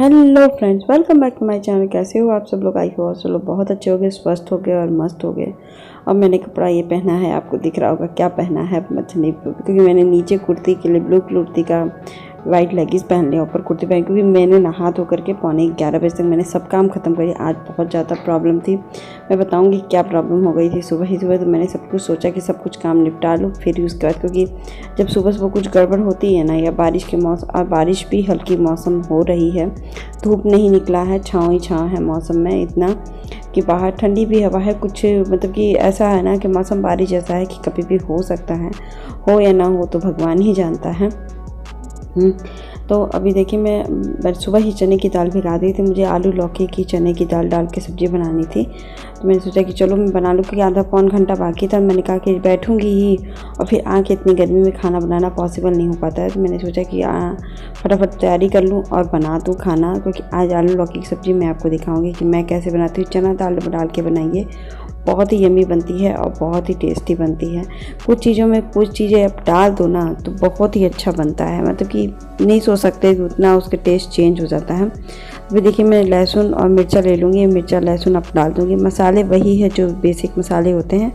Hello friends, welcome back to my channel. कैसे हो आप सब लोग? आई हो सब लोग बहुत अच्छे हो गए, स्वस्थ हो गए और मस्त हो गए। अब मैंने कपड़ा ये पहना है, आपको दिख रहा होगा क्या पहना है मछली, क्योंकि मैंने नीचे कुर्ती के लिए ब्लू कुर्ती का वाइट लेगिंग्स पहन लिया, ऊपर कुर्ती पहन, क्योंकि मैंने नहा धो करके 11:15 बजे तक मैंने सब काम ख़त्म कर दिया। आज बहुत ज़्यादा प्रॉब्लम थी, मैं बताऊंगी क्या प्रॉब्लम हो गई थी। सुबह ही सुबह तो मैंने सब कुछ सोचा कि सब कुछ काम निपटा लूँ, फिर उसके बाद, क्योंकि जब सुबह सुबह कुछ गड़बड़ होती है ना, या बारिश के मौसम, और बारिश भी हल्की मौसम हो रही है, धूप नहीं निकला है, छाँव ही छाँव है मौसम में, इतना कि बाहर ठंडी भी हवा है, कुछ मतलब कि ऐसा है ना कि मौसम बारिश जैसा है कि कभी भी हो सकता है, हो या ना हो तो भगवान ही जानता है। तो अभी देखिए, मैं सुबह ही चने की दाल भिगा दी थी। मुझे आलू लौकी की चने की दाल डाल के सब्ज़ी बनानी थी, तो मैंने सोचा कि चलो मैं बना लूँ, क्योंकि आधा पौन घंटा बाकी था। मैंने कहा कि बैठूंगी ही और फिर आके इतनी गर्मी में खाना बनाना पॉसिबल नहीं हो पाता है, तो मैंने सोचा कि फटाफट तैयारी कर लूँ और बना दूँ खाना। क्योंकि आज आलू लौकी की सब्ज़ी मैं आपको दिखाऊँगी कि मैं कैसे बनाती हूँ। चना दाल डाल के बनाइए, बहुत ही यम्मी बनती है और बहुत ही टेस्टी बनती है। कुछ चीज़ों में कुछ चीज़ें आप डाल दो ना तो बहुत ही अच्छा बनता है, मतलब कि नहीं सोच सकते कि उतना उसके टेस्ट चेंज हो जाता है। अभी देखिए, मैं लहसुन और मिर्चा ले लूँगी, मिर्चा लहसुन आप डाल दूँगी। मसाले वही है जो बेसिक मसाले होते हैं,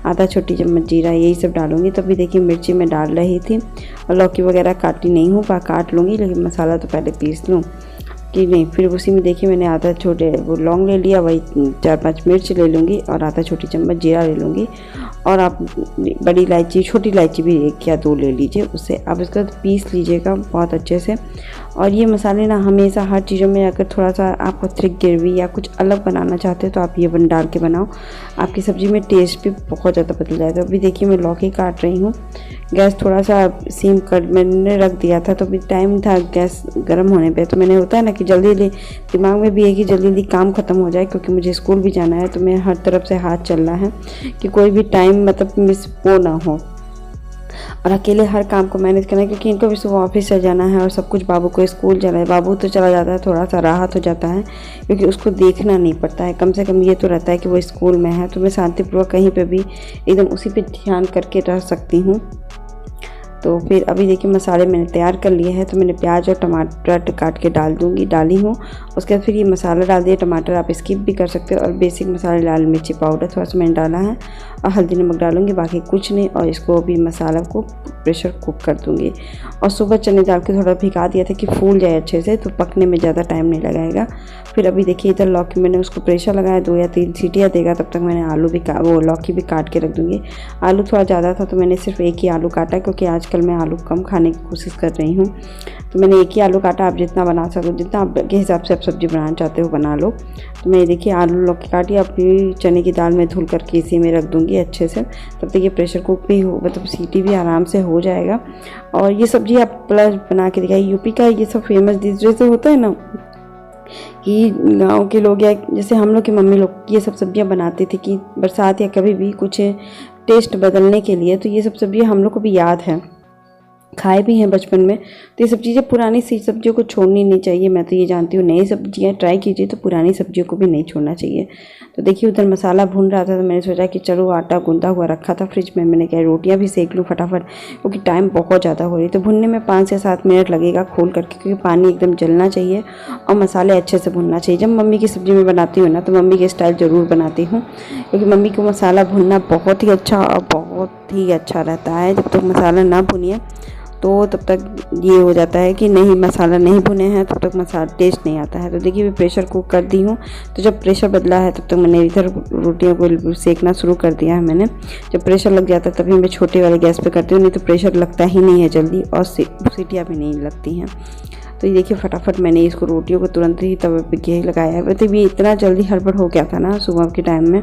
आधा छोटी चम्मच जीरा, यही सब डालूँगी। तो अभी देखिए, मिर्ची मैं डाल रही थी और लौकी वगैरह काटी नहीं हूँ, काट लूँगी, लेकिन मसाला तो पहले पीस लूँ कि नहीं। फिर उसी में देखिए, मैंने आधा छोटे वो लौंग ले लिया, वही 4-5 मिर्च ले लूँगी और आधा छोटी चम्मच जीरा ले लूँगी। और आप बड़ी इलायची, छोटी इलायची भी 1 या 2 ले लीजिए, उससे आप इसको पीस लीजिएगा बहुत अच्छे से। और ये मसाले ना हमेशा हर चीज़ों में, अगर थोड़ा सा आपको थिक ग्रेवी या कुछ अलग बनाना चाहते हो तो आप ये डाल के बनाओ, आपकी सब्ज़ी में टेस्ट भी बहुत ज़्यादा बदल जाएगा। अभी देखिए, मैं लौकी काट रही हूँ। गैस थोड़ा सा सिम कर मैंने रख दिया था, तो अभी टाइम था गैस गर्म होने पे, तो मैंने होता है ना कि जल्दी दिमाग में भी है कि जल्दी जल्दी काम ख़त्म हो जाए, क्योंकि मुझे स्कूल भी जाना है। तो मैं हर तरफ से हाथ चल रहा है कि कोई भी टाइम मतलब मिस वो ना हो, और अकेले हर काम को मैनेज करना है, क्योंकि इनको भी सुबह ऑफिस से जाना है और सब कुछ। बाबू को स्कूल जाना है, बाबू तो चला जाता है, थोड़ा सा राहत हो जाता है, क्योंकि उसको देखना नहीं पड़ता है। कम से कम ये तो रहता है कि वो स्कूल में है, तो मैं शांतिपूर्वक कहीं पे भी एकदम उसी पे ध्यान करके रह सकती हूँ। तो फिर अभी देखिए, मसाले मैंने तैयार कर लिए हैं, तो मैंने प्याज और टमाटर काट के डाली हूँ। उसके बाद फिर ये मसाला डाल दिया। टमाटर आप स्किप भी कर सकते हो, और बेसिक मसाले लाल मिर्ची पाउडर थोड़ा सा मैंने डाला है, और हल्दी नमक डालूंगी, बाकी कुछ नहीं। और इसको अभी मसाला को प्रेशर कुक कर दूँगी। और सुबह चने डाल के थोड़ा भिगा दिया था कि फूल जाए अच्छे से, तो पकने में ज़्यादा टाइम नहीं लगाएगा। फिर अभी देखिए, इधर लौकी मैंने उसको प्रेशर लगाया, 2 या 3 सीटियाँ देगा, तब तक मैंने लौकी भी काट के रख दूँगी। आलू थोड़ा ज़्यादा था तो मैंने सिर्फ 1 ही आलू काटा, क्योंकि आजकल मैं आलू कम खाने की कोशिश कर रही हूँ, तो मैंने 1 ही आलू काटा। आप जितना बना सको, जितना आपके हिसाब से आप सब्ज़ी बनाना चाहते हो बना लो। तो मैं देखिए आलू लौकी काटी, अपनी चने की दाल में धुल करके इसी में रख दूँगी अच्छे से। तब तक ये प्रेशर कुक भी हो, मतलब सीटी भी आराम से हो जाएगा। और ये सब्ज़ी आप प्लस बना के दिखाइए। यूपी का ये सब फेमस डिश जैसे होता है ना कि गांव के लोग, या जैसे हम लोग की मम्मी लोग ये सब सब्जियां बनाती थी कि बरसात या कभी भी कुछ टेस्ट बदलने के लिए, तो ये सब सब्जियां हम लोग को भी याद है, खाए भी हैं बचपन में। तो ये सब चीज़ें, पुरानी सी सब्जियों को छोड़नी नहीं चाहिए। मैं तो ये जानती हूँ, नई सब्जियाँ ट्राई कीजिए तो पुरानी सब्जियों को भी नहीं छोड़ना चाहिए। तो देखिए, उधर मसाला भून रहा था, तो मैंने सोचा कि चलो आटा गूंदा हुआ रखा था फ्रिज में, मैंने क्या रोटियाँ भी सेक लूँ फटाफट, क्योंकि टाइम बहुत ज़्यादा हो रही। तो भुनने में 5 से 7 मिनट लगेगा खोल करके, क्योंकि पानी एकदम जलना चाहिए और मसाले अच्छे से भुनना चाहिए। जब मम्मी की सब्ज़ी में बनाती हूँ ना, तो मम्मी के स्टाइल ज़रूर बनाती हूँ, क्योंकि मम्मी को मसाला भुनना बहुत ही अच्छा और बहुत ही अच्छा रहता है। जब तक मसाला ना भुनिए तो तब तक ये हो जाता है कि नहीं, मसाला नहीं भुने हैं, तब तक मसाला टेस्ट नहीं आता है। तो देखिए, मैं प्रेशर कुक कर दी हूँ। तो जब प्रेशर बदला है, तब तक मैंने इधर रोटियों को सेकना शुरू कर दिया है मैंने। जब प्रेशर लग जाता है तभी मैं छोटे वाले गैस पे करती हूँ, नहीं तो प्रेशर लगता ही नहीं है जल्दी, और सीटियाँ भी नहीं लगती हैं। तो ये देखिए, फटाफट मैंने इसको रोटियों को तुरंत ही तवे पे घी लगाया है। मतलब ये इतना जल्दी हड़बड़ हो गया था ना सुबह के टाइम में,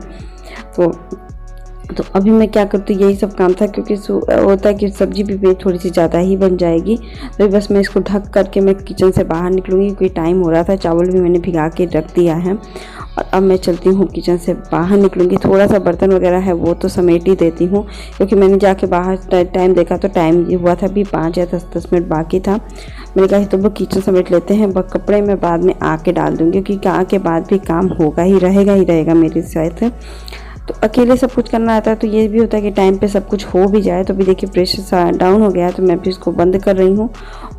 तो अभी मैं क्या करती हूँ, यही सब काम था, क्योंकि होता है कि सब्जी भी थोड़ी सी ज़्यादा ही बन जाएगी। तो बस मैं इसको ढक करके मैं किचन से बाहर निकलूँगी, क्योंकि टाइम हो रहा था। चावल भी मैंने भिगा के रख दिया है, और अब मैं चलती हूँ किचन से बाहर निकलूँगी। थोड़ा सा बर्तन वगैरह है वो तो समेट ही देती हूँ, क्योंकि मैंने जाके बाहर टाइम देखा तो टाइम हुआ था भी 5 या 10 मिनट बाकी था। मैंने कहा तो वो किचन समेट लेते हैं, कपड़े में बाद में आके डाल दूँगी, क्योंकि आके बाद भी काम होगा ही रहेगा मेरे साथ। तो अकेले सब कुछ करना आता है, तो ये भी होता है कि टाइम पे सब कुछ हो भी जाए। तो अभी देखिए, प्रेशर डाउन हो गया है, तो मैं भी इसको बंद कर रही हूँ।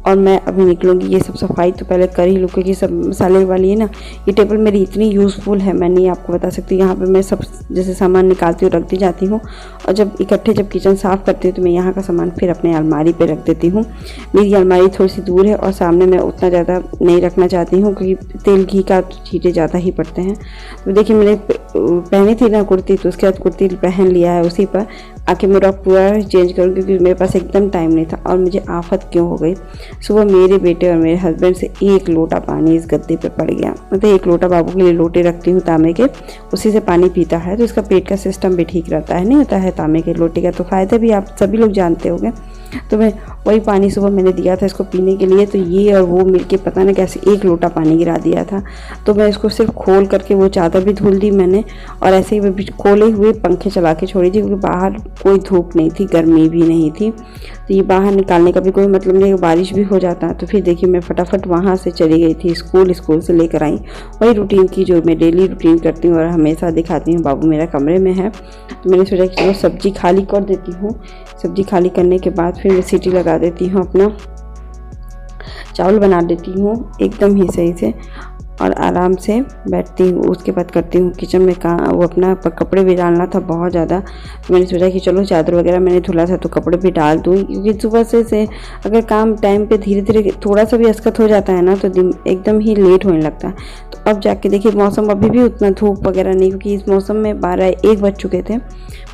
और मैं अभी निकलूँगी। ये सब सफाई तो पहले कर ही लूँ क्योंकि सब मसाले वाली है ना। ये टेबल मेरी इतनी यूज़फुल है, मैं नहीं आपको बता सकती। यहाँ पे मैं सब जैसे सामान निकालती हूँ रखती जाती हूँ, और जब किचन साफ़ करती हूँ तो मैं यहाँ का सामान फिर अपने अलमारी पे रख देती हूँ। मेरी अलमारी थोड़ी सी दूर है और सामने मैं उतना ज़्यादा नहीं रखना चाहती हूँ क्योंकि तेल घी का छींटे ज़्यादा ही पड़ते हैं। तो देखिए मैंने पहनी थी ना कुर्ती, तो उसके बाद कुर्ती पहन लिया है, उसी पर आके मेरा पूरा चेंज करूँ क्योंकि मेरे पास एकदम टाइम नहीं था। और मुझे आफत क्यों हो गई, सुबह मेरे बेटे और मेरे हस्बैंड से 1 लोटा पानी इस गद्दे पे पड़ गया। मतलब 1 लोटा बाबू के लिए लोटे रखती हूँ तांबे के, उसी से पानी पीता है तो इसका पेट का सिस्टम भी ठीक रहता है। नहीं होता है तांबे के लोटे का तो फ़ायदा भी आप सभी लोग जानते होंगे। तो मैं वही पानी सुबह मैंने दिया था इसको पीने के लिए, तो ये और वो मिलके पता नहीं कैसे 1 लोटा पानी गिरा दिया था। तो मैं इसको सिर्फ खोल करके वो चादर भी धुल दी मैंने, और ऐसे ही मैं खोले हुए पंखे चला के छोड़ी थी क्योंकि बाहर कोई धूप नहीं थी, गर्मी भी नहीं थी। तो ये बाहर निकालने का भी कोई मतलब नहीं, बारिश भी हो जाता। तो फिर देखिए मैं फटाफट वहाँ से चली गई थी स्कूल से लेकर आई वही रूटीन की जो मैं डेली रूटीन करती हूँ और हमेशा दिखाती हूँ। बाबू मेरा कमरे में है, तो मैंने सोचा कि चलो सब्जी खाली कर देती हूँ। सब्जी खाली करने के बाद फिर मैं सीटी लगा देती हूँ, अपना चावल बना देती हूँ एकदम ही सही से, और आराम से बैठती हूँ। उसके बाद करती हूँ किचन में काम, वो अपना कपड़े भी डालना था बहुत ज़्यादा। तो मैंने सोचा कि चलो चादर वगैरह मैंने धुला था तो कपड़े भी डाल दूँ, क्योंकि सुबह से अगर काम टाइम पे धीरे धीरे थोड़ा सा भी अस्कत हो जाता है ना तो दिन एकदम ही लेट होने लगता है। तो अब जाके देखिए मौसम अभी भी उतना धूप वगैरह नहीं, क्योंकि इस मौसम में 12-1 बज चुके थे।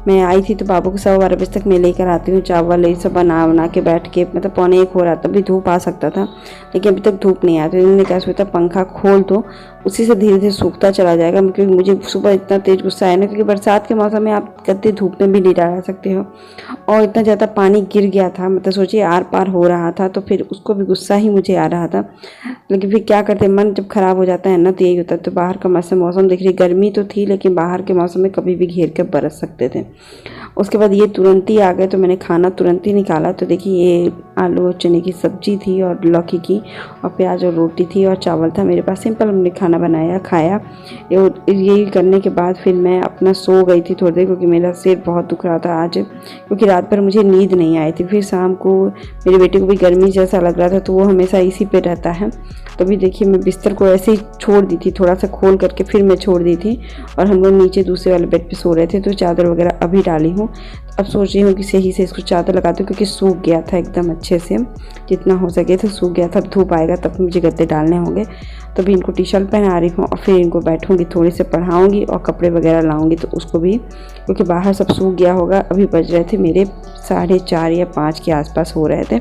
मैं आई थी तो बाबू को 12:15 बजे तक मैं लेकर आती हूँ, चावल ये सब बना के बैठ के, मतलब 12:45 हो रहा था, तभी धूप आ सकता था लेकिन अभी तक धूप नहीं आया। तो इन्होंने क्या सोचा पंखा खोल दो, उसी से धीरे धीरे सूखता चला जाएगा। क्योंकि मुझे सुबह इतना तेज़ गुस्सा आया ना, क्योंकि बरसात के मौसम में आप गद्दे धूप में भी नहीं डाल सकते हो, और इतना ज़्यादा पानी गिर गया था, मतलब सोचिए आर पार हो रहा था, तो फिर उसको भी गुस्सा ही मुझे आ रहा था। लेकिन फिर क्या करते, मन जब ख़राब हो जाता है ना तो यही होता है। तो बाहर का मौसम देख रही, गर्मी तो थी लेकिन बाहर के मौसम में कभी भी घेर के बरस सकते थे। उसके बाद ये तुरंत ही आ गए तो मैंने खाना तुरंत ही निकाला। तो देखिए ये आलू और चने की सब्जी थी और लौकी की, और प्याज और रोटी थी और चावल था मेरे पास। सिंपल हमने खाना बनाया, खाया। यही करने के बाद फिर मैं अपना सो गई थी थोड़ी देर, क्योंकि मेरा सिर बहुत दुख रहा था आज, क्योंकि रात भर मुझे नींद नहीं आई थी। फिर शाम को मेरे बेटे को भी गर्मी जैसा लग रहा था तो वो हमेशा इसी पे रहता है। तो भी देखिए मैं बिस्तर को ऐसे ही छोड़ दी थी, थोड़ा सा खोल करके फिर मैं छोड़ दी थी, और हम लोग नीचे दूसरे वाले बेड पे सो रहे थे। तो चादर वगैरह अभी डाली हूँ। अब सोच रही हूँ कि सही से इसको चादर लगा दूँ, क्योंकि सूख गया था एकदम अच्छे से, जितना हो सके तो सूख गया था। धूप आएगा तब मुझे गद्दे डालने होंगे। तो भी इनको टी शर्ट पहना रही हूँ और फिर इनको बैठूँगी, थोड़ी से पढ़ाऊँगी और कपड़े वगैरह लाऊँगी तो उसको भी, क्योंकि बाहर सब सूख गया होगा। अभी बज रहे थे मेरे 4:30 या 5 के आसपास हो रहे थे,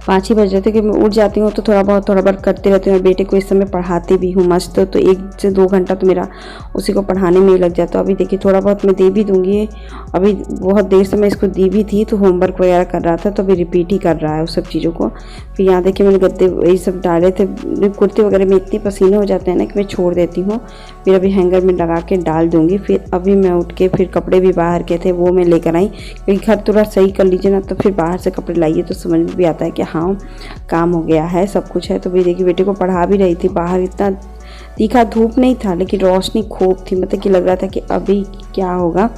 5 ही बज रहे थे कि मैं उठ जाती हूँ तो थोड़ा बहुत करते रहती हूँ। बेटे को इस समय पढ़ाती भी हूँ मस्त, तो 1 से 2 घंटा तो मेरा उसी को पढ़ाने में ही लग जाता है। अभी देखिए थोड़ा बहुत मैं दे भी दूँगी, अभी बहुत देर से मैं इसको दी भी थी तो होमवर्क वगैरह कर रहा था, तो अभी रिपीट ही कर रहा है उस सब चीज़ों को। फिर यहाँ देखिए मैंने गद्दे यही सब डाले थे। कुर्ती वगैरह में इतने पसीने हो जाते हैं ना कि मैं छोड़ देती हूँ, फिर अभी हैंगर में लगा के डाल दूँगी। फिर अभी मैं उठ के फिर कपड़े भी बाहर के थे वो मैं लेकर आई, क्योंकि घर थोड़ा सही कर लीजिए ना तो फिर बाहर से कपड़े लाइए तो समझ में भी आता है कि हाँ काम हो गया है, सब कुछ है। तो भी देखिए बेटे को पढ़ा भी रही थी। बाहर इतना तीखा धूप नहीं था लेकिन रोशनी खूब थी, मतलब कि लग रहा था कि अभी क्या होगा।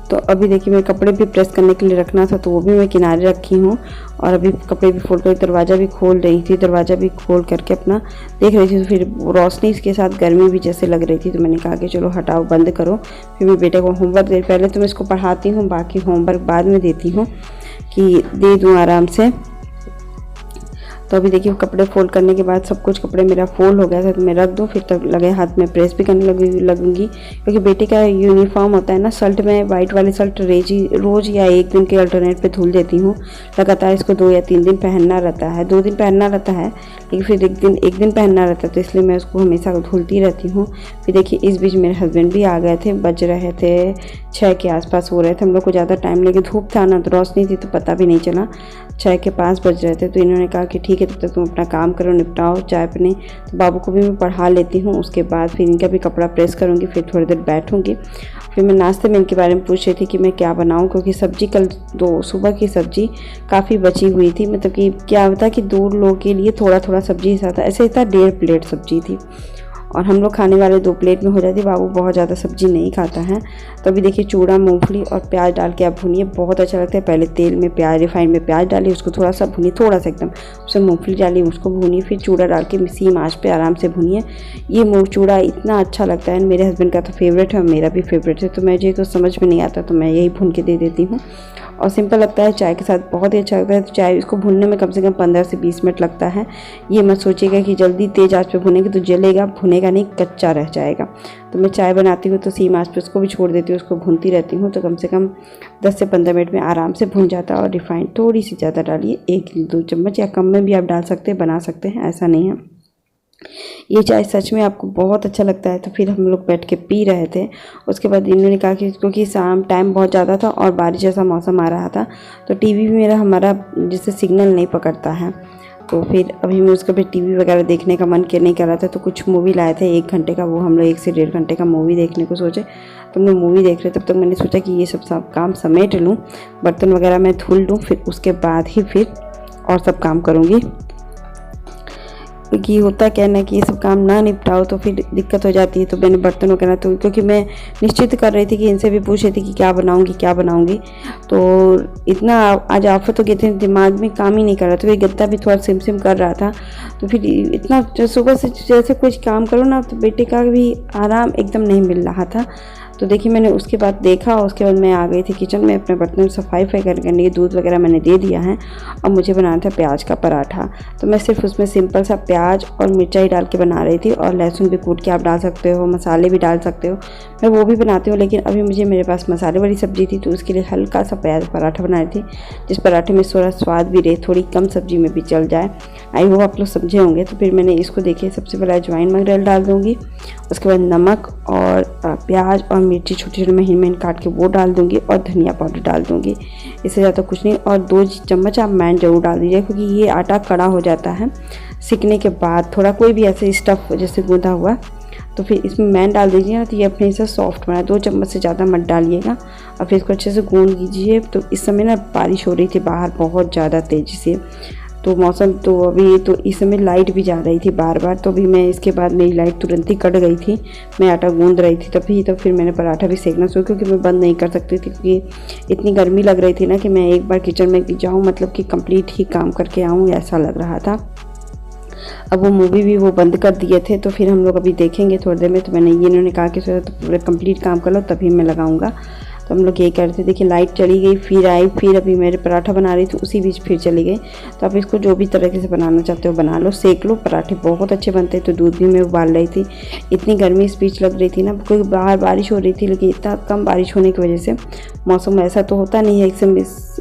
तो अभी देखिए मैं कपड़े भी प्रेस करने के लिए रखना था तो वो भी मैं किनारे रखी हूँ, और अभी कपड़े भी फोल्ड कर दरवाज़ा भी खोल रही थी, दरवाज़ा भी खोल करके अपना देख रही थी। तो फिर रोशनी इसके साथ गर्मी भी जैसे लग रही थी, तो मैंने कहा कि चलो हटाओ बंद करो। फिर मैं बेटे को होमवर्क दे, पहले तो मैं इसको पढ़ाती हूँ, बाकी होमवर्क बाद में देती हूँ कि दे दूँ आराम से। तो अभी देखिए कपड़े फोल्ड करने के बाद सब कुछ कपड़े मेरा फोल्ड हो गया था तो मैं रख दूँ, फिर तक लगे हाथ में प्रेस भी करने लगूंगी, क्योंकि बेटे का यूनिफॉर्म होता है ना, शर्ट में वाइट वाली शर्ट रोज़ या 1 दिन के अल्टरनेट पे धुल देती हूँ। लगातार इसको 2 या 3 दिन पहनना रहता है, 2 दिन पहनना रहता है, लेकिन फिर एक दिन पहनना रहता है, तो इसलिए मैं उसको हमेशा धुलती रहती हूँ। फिर देखिए इस बीच मेरे हस्बैंड भी आ गए थे, बज रहे थे 6 के आसपास हो रहे थे। हम लोग को ज़्यादा टाइम लगे, धूप था ना तो रोशनी थी तो पता भी नहीं चला, 6 के 5 बज रहे थे। तो इन्होंने कहा कि ठीक है तब तक तुम अपना काम करो, निपटाओ चाय पीने। तो बाबू को भी मैं पढ़ा लेती हूँ, उसके बाद फिर इनका भी कपड़ा प्रेस करूँगी, फिर थोड़ी देर बैठूँगी। फिर मैं नाश्ते में इनके बारे में पूछ रही थी कि मैं क्या बनाऊँ, क्योंकि सब्ज़ी कल सुबह की सब्ज़ी काफ़ी बची हुई थी, मतलब कि क्या होता है कि 2 लोगों के लिए थोड़ा थोड़ा सब्ज़ी था, ऐसे था 1.5 प्लेट सब्ज़ी थी। और हम लोग खाने वाले 2 प्लेट में हो जाती है। बाबू बहुत ज़्यादा सब्जी नहीं खाता है। तो अभी देखिए चूड़ा, मूंगफली और प्याज डाल के आप भूनिए, बहुत अच्छा लगता है। पहले तेल में प्याज, रिफाइंड में प्याज डालिए, उसको थोड़ा सा भूनिए, थोड़ा सा एकदम, उसमें मूंगफली डालिए, उसको भूनिए, फिर चूड़ा डाल के सेम आँच पे आराम से भूनिए। ये मूंग चूड़ा इतना अच्छा लगता है, मेरे हस्बैंड का तो फेवरेट है और मेरा भी फेवरेट है। तो मुझे तो समझ में नहीं आता तो मैं यही भून के दे देती हूँ और सिंपल लगता है, चाय के साथ बहुत ही अच्छा लगता है। तो चाय इसको भूनने में कम से कम 15 से 20 मिनट लगता है। ये मत सोचिएगा कि जल्दी तेज़ आंच पे भुनेंगे तो जलेगा, भुनेगा नहीं, कच्चा रह जाएगा। तो मैं चाय बनाती हूँ तो सेम आंच पे उसको भी छोड़ देती हूँ, उसको भूनती रहती हूँ। तो कम से कम 10 से 15 मिनट में आराम से भुन जाता है। और रिफाइंड थोड़ी सी ज़्यादा डालिए, 1-2 चम्मच, या कम में भी आप डाल सकते हैं, बना सकते हैं, ऐसा नहीं है। ये चाय सच में आपको बहुत अच्छा लगता है। तो फिर हम लोग बैठ के पी रहे थे। उसके बाद इन्होंने कहा कि क्योंकि शाम टाइम बहुत ज़्यादा था और बारिश जैसा मौसम आ रहा था, तो टीवी भी हमारा जिससे सिग्नल नहीं पकड़ता है। तो फिर अभी मैं उसका भी टीवी वगैरह देखने का मन नहीं कर रहा था। तो कुछ मूवी लाए थे 1 घंटे का, वो हम लोग 1 से 1.5 घंटे का मूवी देखने को सोचे। तो मैं मूवी देख रहे, तब तक मैंने सोचा कि ये सब काम समेट लूँ, बर्तन वगैरह मैं धुल लूँ, फिर उसके बाद ही फिर और सब काम करूँगी। क्योंकि होता क्या है ना कि ये सब काम ना निपटाओ तो फिर दिक्कत हो जाती है। तो मैंने बर्तन वगैरह, तो क्योंकि मैं निश्चित कर रही थी कि इनसे भी पूछ रही थी कि क्या बनाऊंगी, तो इतना आज आफत हो गई थी, दिमाग में काम ही नहीं कर रहा था। फिर गत्ता भी थोड़ा सिम कर रहा था। तो फिर इतना सुबह से जैसे कुछ काम करो ना, तो बेटे का भी आराम एकदम नहीं मिल रहा था। तो देखिए मैंने उसके बाद देखा, उसके बाद मैं आ गई थी किचन में अपने बर्तन सफाई करने की। दूध वगैरह मैंने दे दिया है और मुझे बनाना था प्याज का पराठा। तो मैं सिर्फ उसमें सिंपल सा प्याज और मिर्चाई डाल के बना रही थी, और लहसुन भी कूट के आप डाल सकते हो, मसाले भी डाल सकते हो, मैं वो भी बनाती हूँ। लेकिन अभी मेरे पास मसाले वाली सब्जी थी, तो उसके लिए हल्का सा प्याज पराठा बना रही थी, जिस पराठे में थोड़ा स्वाद भी रहे, थोड़ी कम सब्जी में भी चल जाए। आई होप आप लोग समझे होंगे। तो फिर मैंने इसको देखिए, सबसे पहले अजवाइन मगरेल डाल दूँगी, उसके बाद नमक और प्याज और मिर्ची छोटी छोटी महीन काट के वो डाल दूँगी, और धनिया पाउडर डाल दूँगी। इससे ज़्यादा कुछ नहीं। और 2 चम्मच आप मैन ज़रूर डाल दीजिए, क्योंकि ये आटा कड़ा हो जाता है सीखने के बाद, थोड़ा कोई भी ऐसे स्टफ़ जैसे गूँधा हुआ, तो फिर इसमें मैन डाल दीजिए ना, तो ये अपने से सॉफ्ट बना। 2 चम्मच से ज़्यादा मत डालिएगा, और फिर इसको अच्छे से गूँध लीजिए। तो इस समय ना बारिश हो रही थी बाहर बहुत ज़्यादा तेज़ी से, तो मौसम तो अभी तो इस समय लाइट भी जा रही थी बार। तो अभी मैं इसके बाद मेरी लाइट तुरंत ही कट गई थी, मैं आटा गूंद रही थी तभी। तो फिर मैंने पराठा भी सेकना शुरू, क्योंकि मैं बंद नहीं कर सकती थी, क्योंकि इतनी गर्मी लग रही थी ना कि मैं एक बार किचन में जाऊँ मतलब कि कंप्लीट ही काम करके आऊँ, ऐसा लग रहा था। अब वो मूवी भी वो बंद कर दिए थे, तो फिर हम लोग अभी देखेंगे थोड़ी देर में। तो मैंने इन्होंने कहा कि तो पूरा कंप्लीट काम कर लो तभी मैं लगाऊंगा। तो हम लोग यही करते। देखिए लाइट चली गई, फिर आई, फिर अभी मेरे पराठा बना रही थी, उसी बीच फिर चली गई। तो आप इसको जो भी तरीके से बनाना चाहते हो बना लो, सेक लो, पराठे बहुत अच्छे बनते हैं। तो दूध भी मैं उबाल रही थी, इतनी गर्मी इस बीच लग रही थी ना, क्योंकि बाहर बारिश हो रही थी, लेकिन इतना कम बारिश होने की वजह से मौसम ऐसा तो होता नहीं है एकदम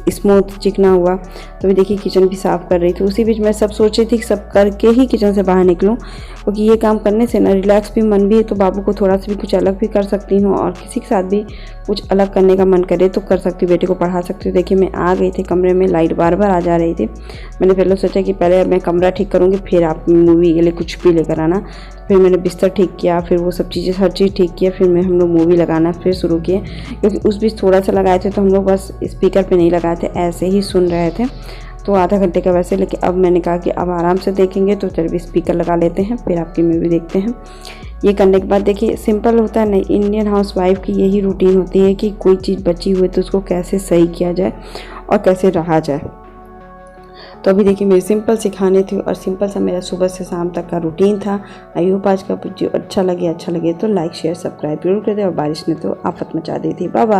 स्मूथ चिकना हुआ। तो भी देखिए किचन भी साफ़ कर रही थी, उसी बीच मैं सब सोच रही थी कि सब करके ही किचन से बाहर निकलूँ, क्योंकि ये काम करने से ना रिलैक्स भी मन भी है। तो बाबू को थोड़ा सा भी कुछ अलग भी कर सकती हूँ, और किसी के साथ भी कुछ अलग करने का मन करे तो कर सकती हूँ, बेटे को पढ़ा सकती हूँ। देखिए मैं आ गई थी कमरे में, लाइट बार आ जा रही थी। मैंने पहले सोचा कि पहले मैं कमरा ठीक करूँगी, फिर आप मूवी के लिए कुछ भी लेकर आना। फिर मैंने बिस्तर ठीक किया, फिर वो सब चीज़ें हर चीज़ ठीक किया, फिर हम लोग मूवी लगाना फिर शुरू किए। क्योंकि उस बीच थोड़ा सा लगाए थे, तो हम लोग बस स्पीकर पे नहीं लगाए थे, ऐसे ही सुन रहे थे, तो आधा घंटे का वैसे। लेकिन अब मैंने कहा कि अब आराम से देखेंगे, तो चलिए स्पीकर लगा लेते हैं, फिर आपकी मूवी देखते हैं। ये करने के बाद देखिए सिंपल होता है ना, इंडियन हाउसवाइफ की यही रूटीन होती है कि कोई चीज़ बची हुई तो उसको कैसे सही किया जाए और कैसे रहा जाए। तो अभी देखिए मेरी सिंपल सिखाने थी, और सिंपल सा मेरा सुबह से शाम तक का रूटीन था। आई होप आज का वीडियो अच्छा लगे तो लाइक शेयर सब्सक्राइब जरूर कर दे, और बारिश ने तो आफत मचा दी थी। Bye bye.